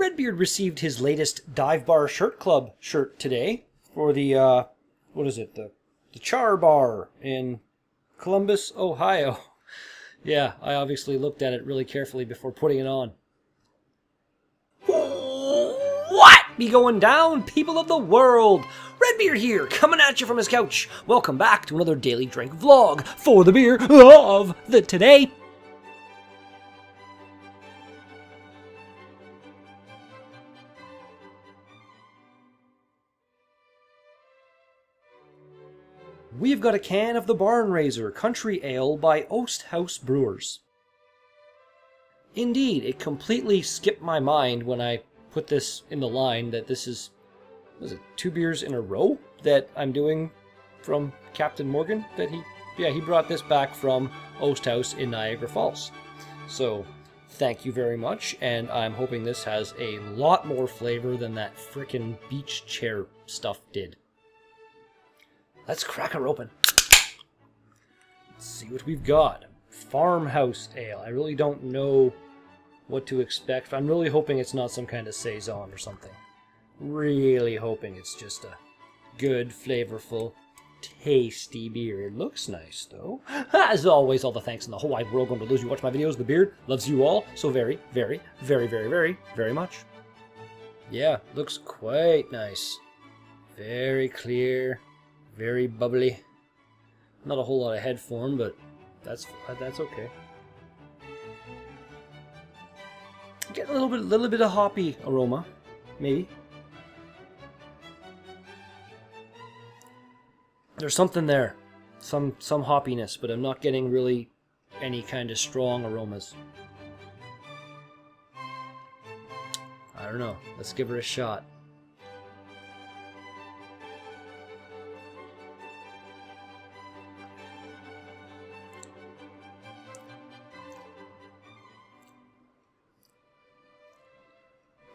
Redbeard received his latest Dive Bar Shirt Club shirt today for the, what is it, the Char Bar in Columbus, Ohio. Yeah, I obviously looked at it really carefully before putting it on. What be going down, people of the world? Redbeard here, coming at you from his couch. Welcome back to another Daily Drink vlog for the beer of the today. We've got a can of the Barn Raiser Country Ale by Oast House Brewers. Indeed, it completely skipped my mind when I put this in the line that this is, was it 2 beers in a row that I'm doing from Captain Morgan? That he brought this back from Oast House in Niagara Falls. So, thank you very much, and I'm hoping this has a lot more flavor than that frickin' beach chair stuff did. Let's crack her open. Let's see what we've got. Farmhouse Ale. I really don't know what to expect. I'm really hoping it's not some kind of saison or something. Really hoping it's just a good, flavorful, tasty beer. It looks nice, though. As always, all the thanks in the whole wide world going to those who watch my videos. The beard loves you all so very, very, very, very, very, very much. Yeah, looks quite nice. Very clear. Very bubbly. Not a whole lot of head form, but that's okay. Get a little bit of hoppy aroma, maybe. There's something there, some hoppiness, but I'm not getting really any kind of strong aromas. I don't know. Let's give her a shot.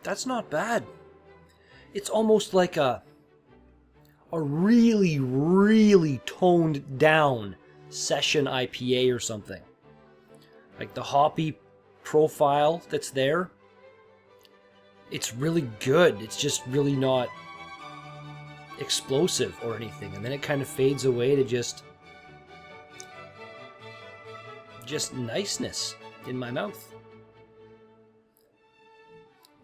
That's not bad. It's almost like a really, really toned down session IPA or something. Like the hoppy profile that's there. It's really good. It's just really not explosive or anything. And then it kind of fades away to just niceness in my mouth.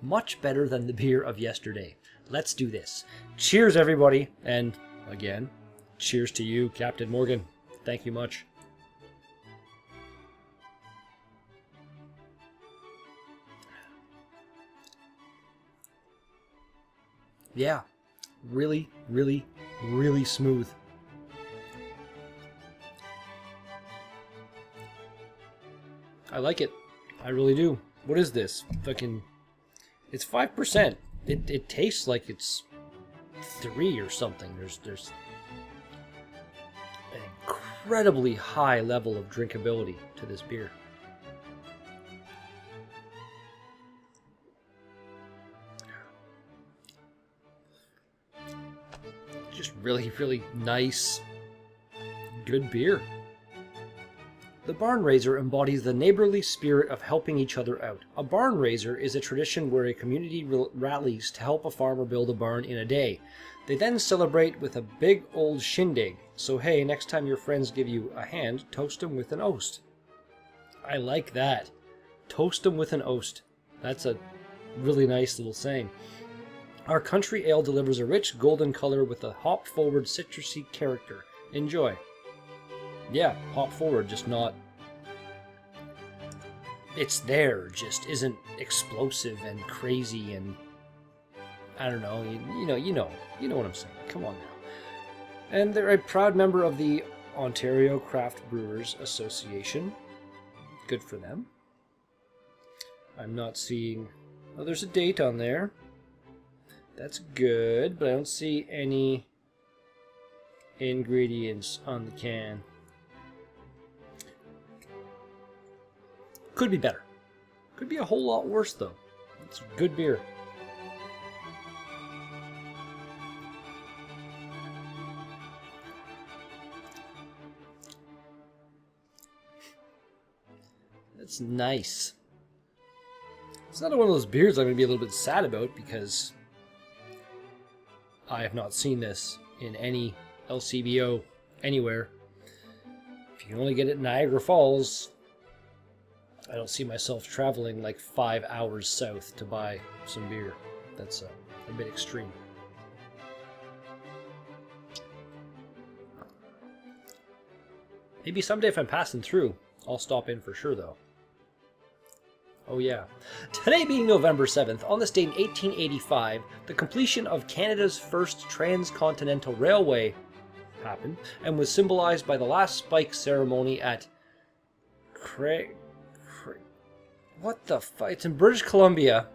Much better than the beer of yesterday. Let's do this. Cheers, everybody. And, again, cheers to you, Captain Morgan. Thank you much. Yeah. Really, really, really smooth. I like it. I really do. What is this? Fucking... It's 5%. It tastes like it's 3 or something. There's an incredibly high level of drinkability to this beer. Just really, really nice, good beer. The Barn Raiser embodies the neighborly spirit of helping each other out. A barn raiser is a tradition where a community rallies to help a farmer build a barn in a day. They then celebrate with a big old shindig. So hey, next time your friends give you a hand, toast them with an oast. I like that. Toast them with an oast. That's a really nice little saying. Our country ale delivers a rich golden color with a hop-forward citrusy character. Enjoy. Yeah, hop forward, just not... It's there, just isn't explosive and crazy and... I don't know, you know what I'm saying. Come on now. And they're a proud member of the Ontario Craft Brewers Association. Good for them. I'm not seeing... Oh, there's a date on there. That's good, but I don't see any ingredients on the can. Could be better. Could be a whole lot worse, though. It's good beer. That's nice. It's another one of those beers I'm going to be a little bit sad about because I have not seen this in any LCBO anywhere. If you can only get it in Niagara Falls, I don't see myself traveling like 5 hours south to buy some beer. That's a bit extreme. Maybe someday if I'm passing through, I'll stop in for sure though. Oh yeah. Today being November 7th, on this date in 1885, the completion of Canada's first transcontinental railway happened and was symbolized by the last spike ceremony at what the fuck? It's in British Columbia,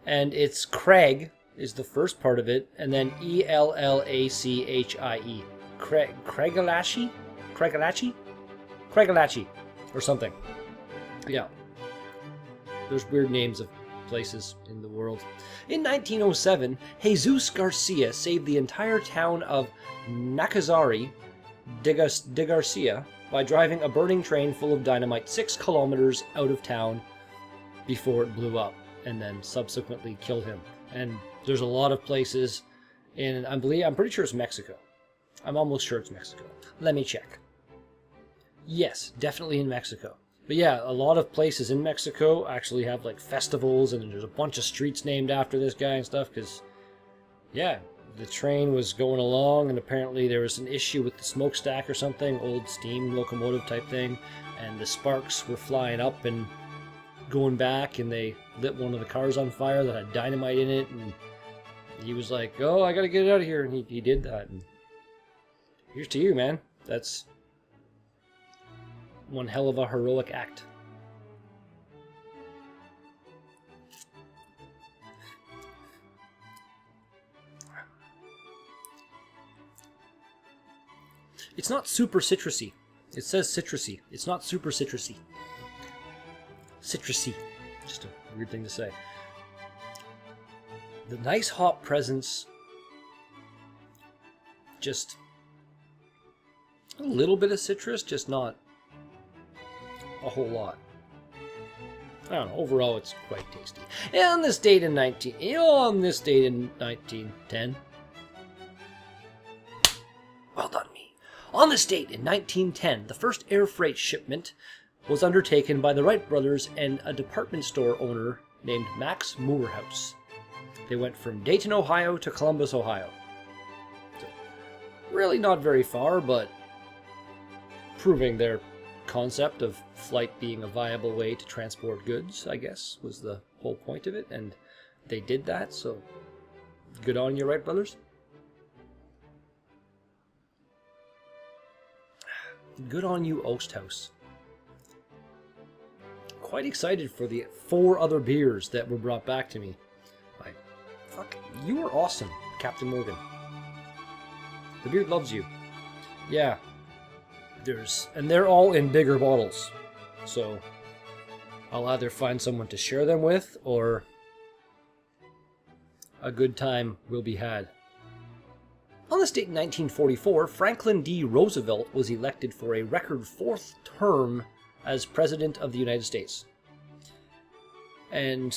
and it's Craig is the first part of it, and then Ellachie. Craigellachie? Craigellachie, or something. Yeah. There's weird names of places in the world. In 1907, Jesus Garcia saved the entire town of Nacazari de Garcia by driving a burning train full of dynamite 6 kilometers out of town before it blew up, and then subsequently killed him. And there's a lot of places in, I'm pretty sure it's Mexico. I'm almost sure it's Mexico. Let me check. Yes, definitely in Mexico. But yeah, a lot of places in Mexico actually have like festivals, and there's a bunch of streets named after this guy and stuff, because, yeah, the train was going along, and apparently there was an issue with the smokestack or something, old steam locomotive type thing, and the sparks were flying up and going back, and they lit one of the cars on fire that had dynamite in it, and he was like, oh, I gotta get it out of here, and he did that, and here's to you, man. That's one hell of a heroic act. It's not super citrusy. It says citrusy. It's not super citrusy. Citrusy. Just a weird thing to say. The nice hop presence. Just a little bit of citrus, just not a whole lot. I don't know. Overall, it's quite tasty. And on this date in 1910. Well done, me. On this date in 1910, the first air freight shipment was undertaken by the Wright brothers and a department store owner named Max Moorhouse. They went from Dayton, Ohio to Columbus, Ohio. So, really not very far, but proving their concept of flight being a viable way to transport goods, I guess, was the whole point of it, and they did that, so good on you, Wright brothers. Good on you, Osthaus. Quite excited for the 4 other beers that were brought back to me. Fuck, you were awesome, Captain Morgan. The beard loves you. Yeah. And they're all in bigger bottles. So I'll either find someone to share them with, or a good time will be had. On this date in 1944, Franklin D. Roosevelt was elected for a record 4th term as President of the United States. And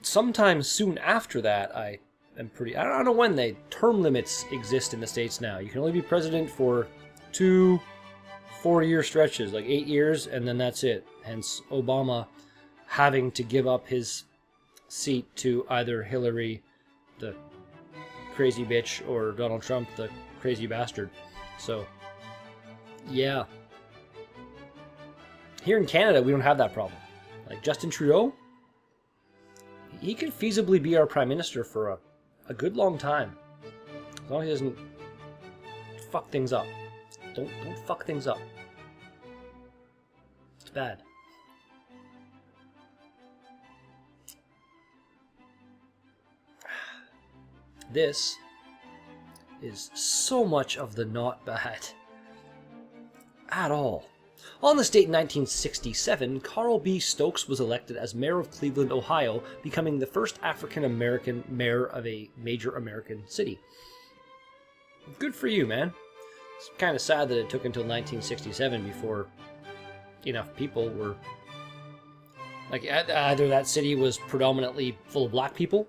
sometime soon after that, I don't know when term limits exist in the States now. You can only be president for 2 4-year stretches, like 8 years, and then that's it. Hence Obama having to give up his seat to either Hillary, the crazy bitch, or Donald Trump, the crazy bastard. So, yeah. Here in Canada, we don't have that problem. Like Justin Trudeau, he could feasibly be our Prime Minister for a good long time. As long as he doesn't fuck things up. Don't fuck things up. It's bad. This is so much of the not bad at all. On this date in 1967, Carl B. Stokes was elected as mayor of Cleveland, Ohio, becoming the first African-American mayor of a major American city. Good for you, man. It's kind of sad that it took until 1967 before enough people were Like, either that city was predominantly full of black people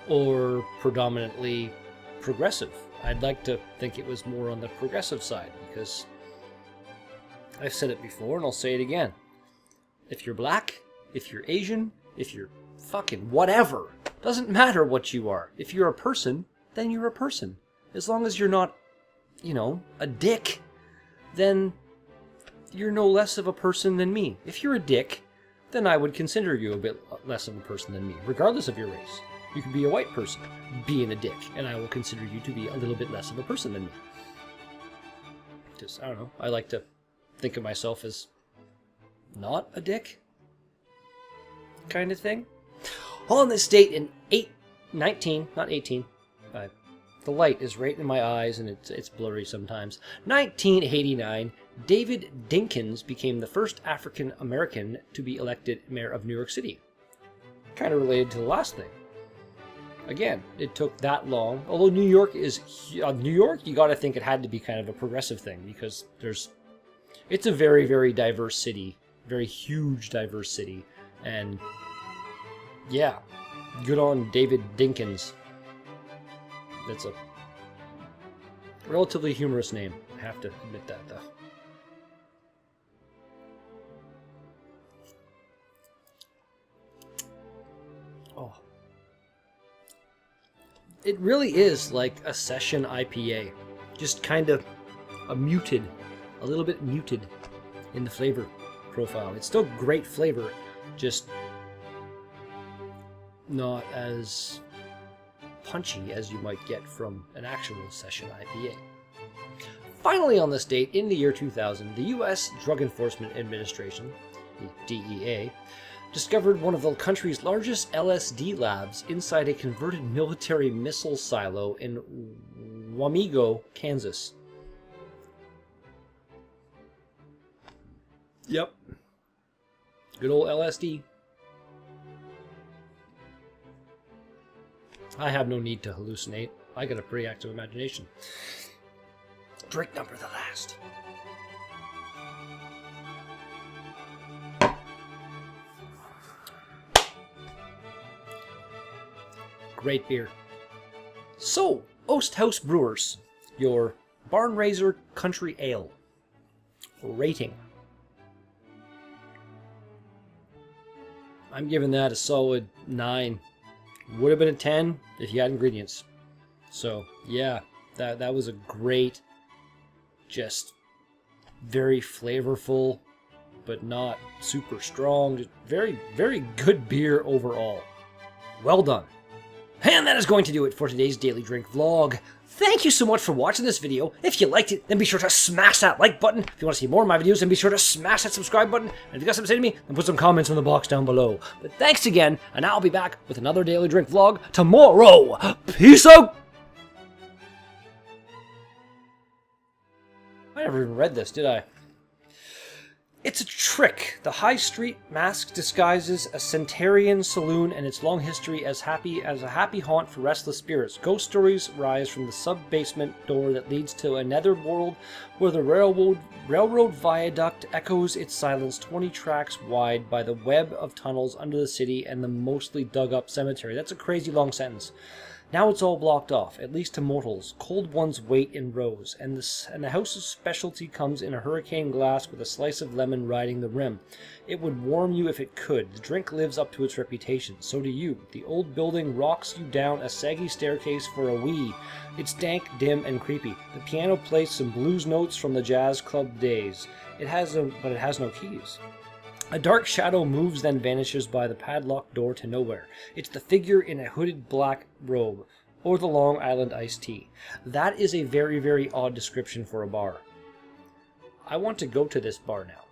or predominantly progressive. I'd like to think it was more on the progressive side, because I've said it before and I'll say it again. If you're black, if you're Asian, if you're fucking whatever, doesn't matter what you are. If you're a person, then you're a person. As long as you're not, you know, a dick, then you're no less of a person than me. If you're a dick, then I would consider you a bit less of a person than me, regardless of your race. You could be a white person being a dick, and I will consider you to be a little bit less of a person than me. Just, I don't know, I like to think of myself as not a dick, kind of thing. On this date in 19, the light is right in my eyes and it's blurry sometimes. 1989, David Dinkins became the first African American to be elected mayor of New York City. Kind of related to the last thing. Again, it took that long. Although New York, you got to think it had to be kind of a progressive thing, because it's a very, very diverse city, very huge diverse city, and yeah, good on David Dinkins. That's a relatively humorous name. I have to admit that, though. Oh. It really is like a session IPA. Just kind of a little bit muted in the flavor profile. It's still great flavor, just not as punchy as you might get from an actual session IPA. Finally, on this date, in the year 2000, the U.S. Drug Enforcement Administration, the DEA, discovered one of the country's largest LSD labs inside a converted military missile silo in Wamego, Kansas. Yep. Good old LSD. I have no need to hallucinate. I got a pretty active imagination. Drink number the last. Great beer. So, Osthouse Brewers, your Barn Raiser Country Ale. Rating. I'm giving that a solid 9. Would have been a 10 if you had ingredients. So, yeah, that was a great, just very flavorful, but not super strong. Just very, very good beer overall. Well done. And that is going to do it for today's Daily Drink vlog. Thank you so much for watching this video. If you liked it, then be sure to smash that like button. If you want to see more of my videos, then be sure to smash that subscribe button. And if you got something to say to me, then put some comments in the box down below. But thanks again, and I'll be back with another Daily Drink vlog tomorrow. Peace out! I never even read this, did I? It's a trick. The High Street mask disguises a Centurion saloon and its long history as a happy haunt for restless spirits. Ghost stories rise from the sub-basement door that leads to a netherworld where the railroad viaduct echoes its silence 20 tracks wide by the web of tunnels under the city and the mostly dug-up cemetery. That's a crazy long sentence. Now it's all blocked off, at least to mortals. Cold ones wait in rows, and the house's specialty comes in a hurricane glass with a slice of lemon riding the rim. It would warm you if it could. The drink lives up to its reputation. So do you. The old building rocks you down a saggy staircase for a wee. It's dank, dim, and creepy. The piano plays some blues notes from the jazz club days. But it has no keys. A dark shadow moves, then vanishes by the padlocked door to nowhere. It's the figure in a hooded black robe, or the Long Island iced tea. That is a very, very odd description for a bar. I want to go to this bar now.